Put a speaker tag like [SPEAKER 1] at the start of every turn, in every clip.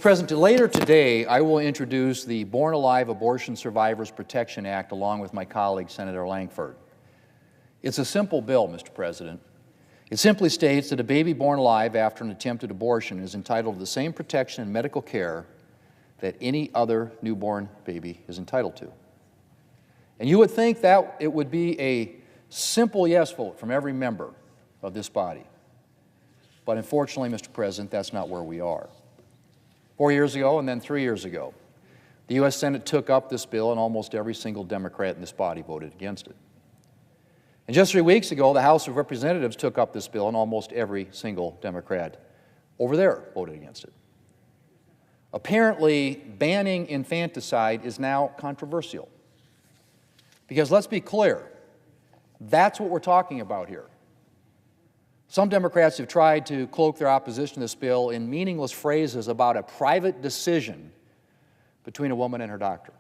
[SPEAKER 1] Mr. President, later today, I will introduce the Born Alive Abortion Survivors Protection Act along with my colleague, Senator Langford. It's a simple bill, Mr. President. It simply states that a baby born alive after an attempted abortion is entitled to the same protection and medical care that any other newborn baby is entitled to. And you would think that it would be a simple yes vote from every member of this body. But unfortunately, Mr. President, that's not where we are. 4 years ago and then 3 years ago, the U.S. Senate took up this bill and almost every single Democrat in this body voted against it. And just 3 weeks ago, the House of Representatives took up this bill and almost every single Democrat over there voted against it. Apparently, banning infanticide is now controversial. Because let's be clear, that's what we're talking about here. Some Democrats have tried to cloak their opposition to this bill in meaningless phrases about a private decision between a woman and her doctor.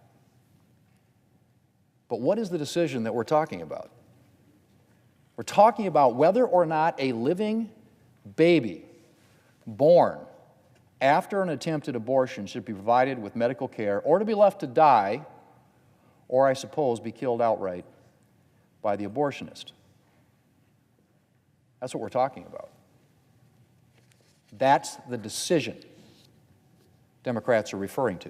[SPEAKER 1] But what is the decision that we're talking about? We're talking about whether or not a living baby born after an attempted abortion should be provided with medical care or to be left to die, or I suppose be killed outright by the abortionist. That's what we're talking about. That's the decision Democrats are referring to.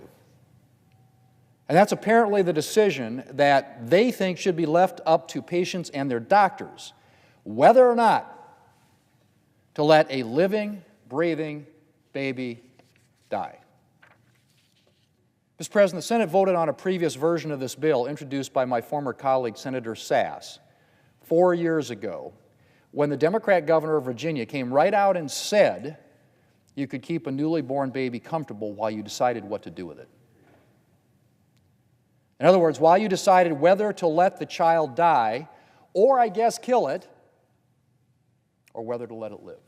[SPEAKER 1] And that's apparently the decision that they think should be left up to patients and their doctors, whether or not to let a living, breathing baby die. Mr. President, the Senate voted on a previous version of this bill introduced by my former colleague, Senator Sass, 4 years ago, when the Democrat governor of Virginia came right out and said you could keep a newly born baby comfortable while you decided what to do with it. In other words, while you decided whether to let the child die, or I guess kill it, or whether to let it live.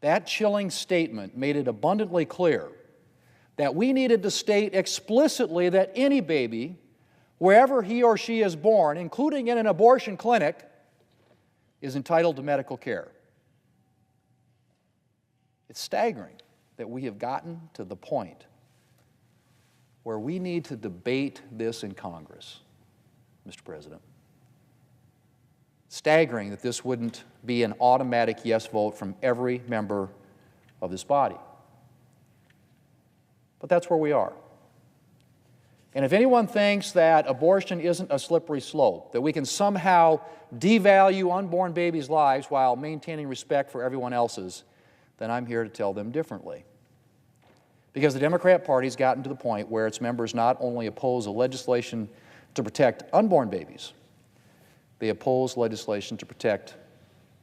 [SPEAKER 1] That chilling statement made it abundantly clear that we needed to state explicitly that any baby, wherever he or she is born, including in an abortion clinic, is entitled to medical care. It's staggering that we have gotten to the point where we need to debate this in Congress, Mr. President. Staggering that this wouldn't be an automatic yes vote from every member of this body. But that's where we are. And if anyone thinks that abortion isn't a slippery slope, that we can somehow devalue unborn babies' lives while maintaining respect for everyone else's, then I'm here to tell them differently. Because the Democrat Party's gotten to the point where its members not only oppose a legislation to protect unborn babies, they oppose legislation to protect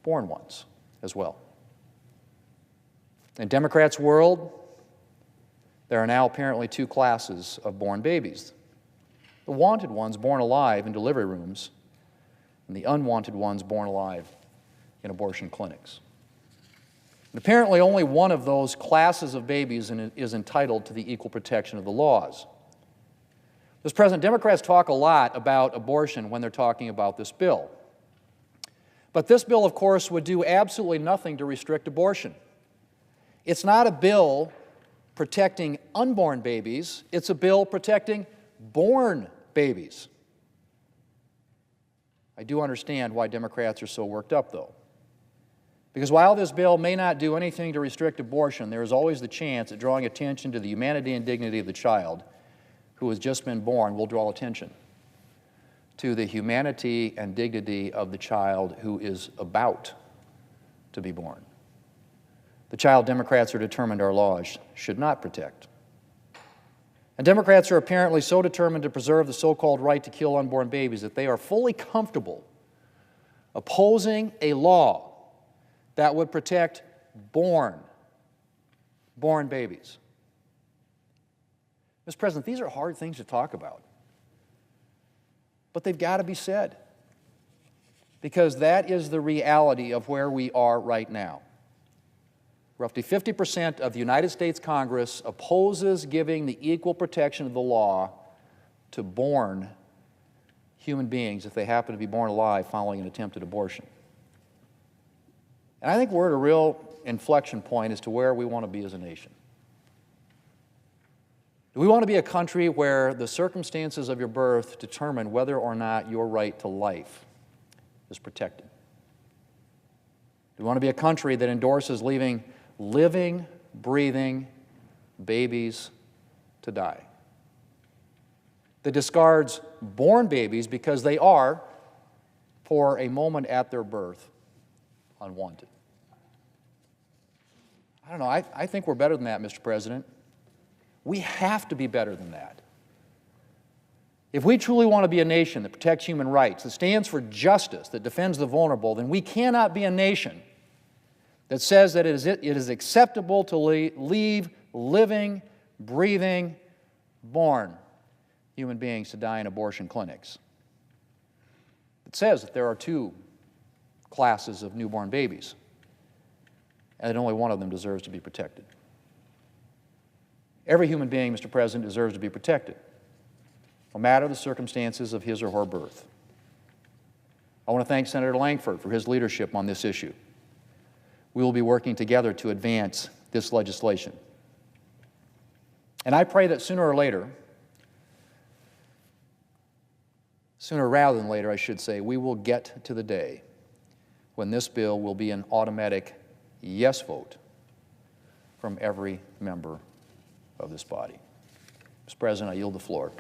[SPEAKER 1] born ones as well. In Democrats' world, there are now apparently two classes of born babies. The wanted ones born alive in delivery rooms, and the unwanted ones born alive in abortion clinics. And apparently only one of those classes of babies is entitled to the equal protection of the laws. Mr. President, Democrats talk a lot about abortion when they're talking about this bill. But this bill, of course, would do absolutely nothing to restrict abortion. It's not a bill protecting unborn babies, it's a bill protecting born babies. I do understand why Democrats are so worked up, though. Because while this bill may not do anything to restrict abortion, there is always the chance that drawing attention to the humanity and dignity of the child who has just been born will draw attention to the humanity and dignity of the child who is about to be born. The child Democrats are determined our laws should not protect. And Democrats are apparently so determined to preserve the so-called right to kill unborn babies that they are fully comfortable opposing a law that would protect born babies. Mr. President, these are hard things to talk about, but they've got to be said because that is the reality of where we are right now. Roughly 50% of the United States Congress opposes giving the equal protection of the law to born human beings if they happen to be born alive following an attempted abortion. And I think we're at a real inflection point as to where we want to be as a nation. Do we want to be a country where the circumstances of your birth determine whether or not your right to life is protected? Do we want to be a country that endorses leaving living, breathing babies to die? That discards born babies because they are, for a moment at their birth, unwanted? I don't know. I think we're better than that, Mr. President. We have to be better than that. If we truly want to be a nation that protects human rights, that stands for justice, that defends the vulnerable, then we cannot be a nation that says that it is acceptable to leave living, breathing, born human beings to die in abortion clinics. It says that there are two classes of newborn babies, and that only one of them deserves to be protected. Every human being, Mr. President, deserves to be protected, no matter the circumstances of his or her birth. I want to thank Senator Lankford for his leadership on this issue. We will be working together to advance this legislation. And I pray that sooner rather than later, I should say, we will get to the day when this bill will be an automatic yes vote from every member of this body. Mr. President, I yield the floor.